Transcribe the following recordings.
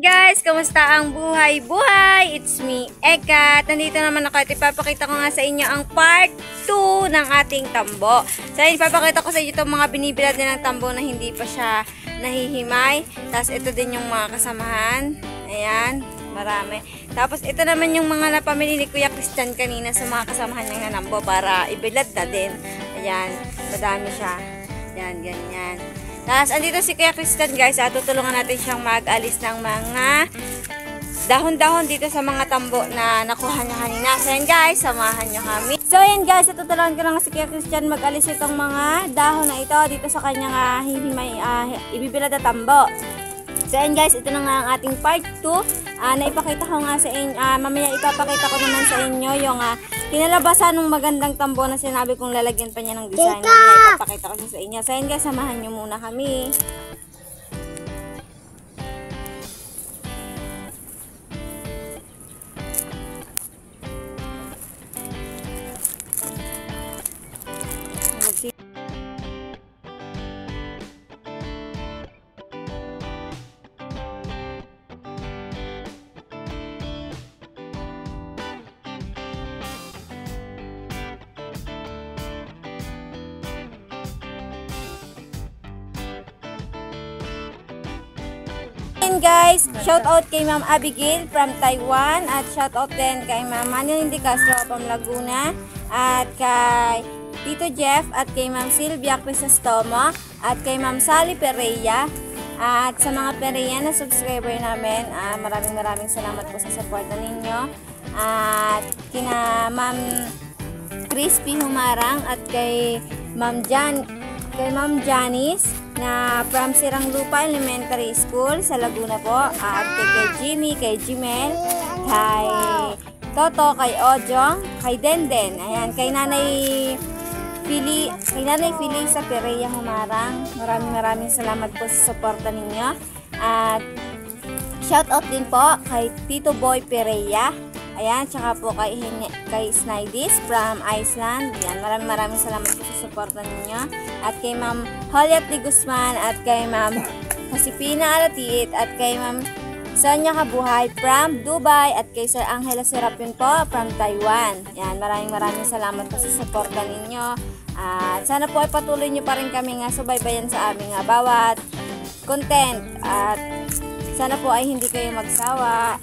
Guys, kamusta ang buhay-buhay? It's me, Eka. Nandito naman ako at ipapakita ko nga sa inyo ang part 2 ng ating tambo. So, ipapakita ko sa inyo itong mga binibilad din ng tambo na hindi pa siya nahihimay. Tapos, ito din yung mga kasamahan. Ayan, marami. Tapos, ito naman yung mga napamili ni Kuya Christian kanina sa mga kasamahan niya ng tambo para ibilad na din. Ayan, madami siya. Ayan, ganyan. Tapos, andito si Kuya Christian guys, tutulungan natin siyang mag-alis ng mga dahon-dahon dito sa mga tambo na nakuha niya kanina. So, yan guys, samahan niyo kami. So, yan guys, tutulungan ko lang si Kuya Christian mag-alis itong mga dahon na ito dito sa kanyang ibibilad na tambo. So, yan guys, ito na nga ang ating part 2. Naipakita ko nga sa inyo, mamaya ipapakita ko naman sa inyo yung kinalabasan ng magandang tambo na sinabi kong lalagyan pa niya ng design. Mamaya ipapakita ko sa inyo. So, yan guys, samahan nyo muna kami. Guys, shout out kay Ma'am Abigail from Taiwan at shout out din kay Ma'am Manuel Hindi Castro from Laguna at kay Tito Jeff at kay Ma'am Sylvia Crisostomo at kay Ma'am Sally Pereira at sa mga Pereira na subscriber namin, maraming salamat po sa suporta ninyo at kina Ma'am Crispy Humarang at kay Ma'am Janice na from Sirang Lupa Elementary School sa Laguna po at kay Jimmy, kay Jimel, kay Toto, kay Ojong, kay Denden, ayan, kay Nanay Pili sa Pereira Humarang. Maraming salamat po sa suporta ninyo at shout out din po kay Tito Boy Pereira. Ayan, tsaka po kay Snidis from Iceland. Ayan, maraming salamat po sa suporta ninyo. At kay Ma'am Holiat de Guzman at kay Ma'am Josepina Alatiit at kay Ma'am Sonia Kabuhay from Dubai at kay Sir Angela Serapin po from Taiwan. Ayan, maraming salamat po sa suporta ninyo. At sana po ay patuloy nyo pa rin kami subaybayan sa aming bawat content. At sana po ay hindi kayo magsawa.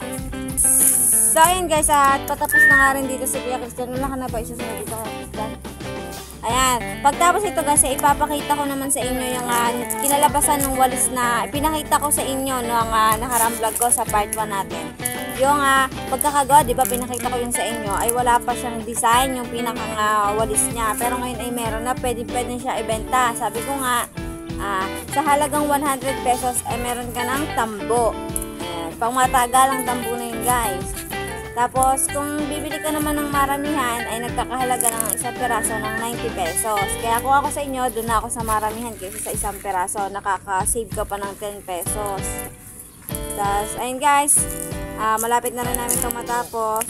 So, ayan guys, at patapos na nga rin dito si Kuya Christian. Wala ka na ba isusunod dito? Ayan. Pagtapos ito guys, ipapakita ko naman sa inyo yung kinalabasan ng walis na pinakita ko sa inyo nung nakarang vlog ko sa part 1 natin. Yung pagkakagawa, di ba pinakita ko yun sa inyo, ay wala pa siyang design, yung pinakang walis niya. Pero ngayon ay meron na, pwede siya ibenta. Sabi ko nga, sa halagang 100 pesos ay meron ka ng tambo. Pang matagalang tambo na yun guys. Tapos, kung bibili ka naman ng maramihan, ay nagkakahalaga ng isang peraso ng 90 pesos. Kaya kung ako sa inyo, doon na ako sa maramihan kaysa sa isang peraso. Nakaka-save ka pa ng 10 pesos. Tapos, ayun guys, malapit na rin namin itong matapos.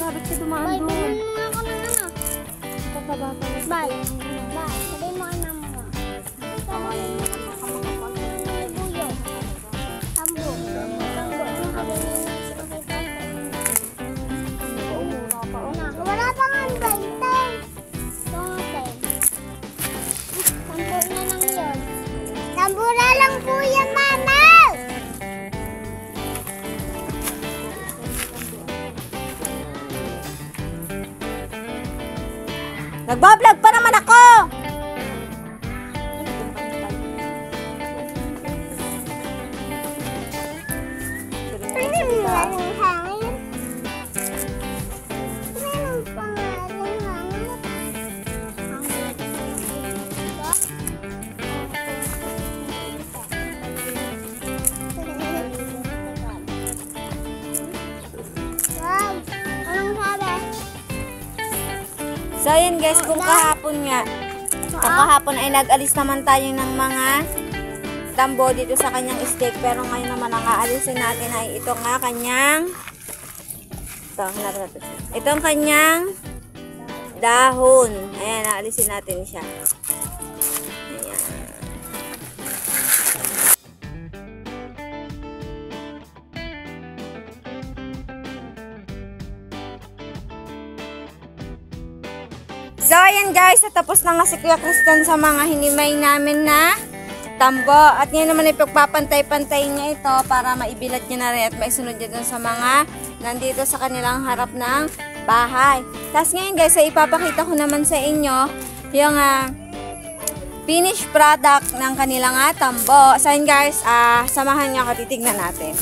Bakit siya dumaan doon? Bye. Sabihin mo ang mama mo. Sabihin mo ang buyo. Tambo. Wala pa nga ang 20. Tambo na lang yun. Tambo na lang po yan, mama! Nagbablog pa naman ako! So, ayan guys, kung kahapon nga, Kung kahapon ay nag-alis naman tayo ng mga tambo dito sa kanyang stake. Pero ngayon naman ang aalisin natin ay ito nga kanyang itong kanyang dahon. Ayan, aalisin natin siya. Ayan. So, ayan guys, natapos na nga si Kuya Christian sa mga hinimay namin na tambo. At ngayon naman ay pagpapantay-pantay niya ito para maibilat niya na rin at maisunod niya dun sa mga nandito sa kanilang harap ng bahay. Tapos ngayon guys, ay ipapakita ko naman sa inyo yung finished product ng kanilang tambo. So, ayan guys, samahan niyo ako, titignan natin.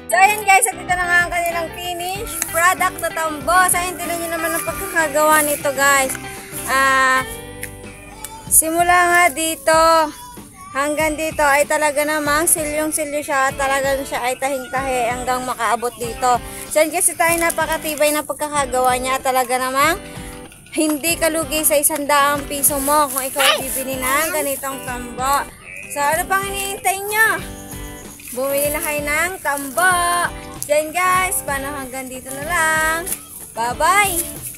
So, ayan guys, at ito na nga ang kanilang finished product na tambo. So, ayan, tinan nyo naman ang pagkakagawa nito guys. Simula nga dito hanggang dito ay talaga namang silyong-silyo siya. Talagang siya ay tahing-tahi hanggang makaabot dito. So, ayan kasi tayo napakatibay na pagkakagawa niya. Talaga namang hindi kalugi sa 100 piso mo kung ikaw ay bibili ng ganitong tambo. So, ano pang hinihintay nyo? Bumili na kayo ng tambo. Yan guys, paano hanggang dito na lang. Bye-bye!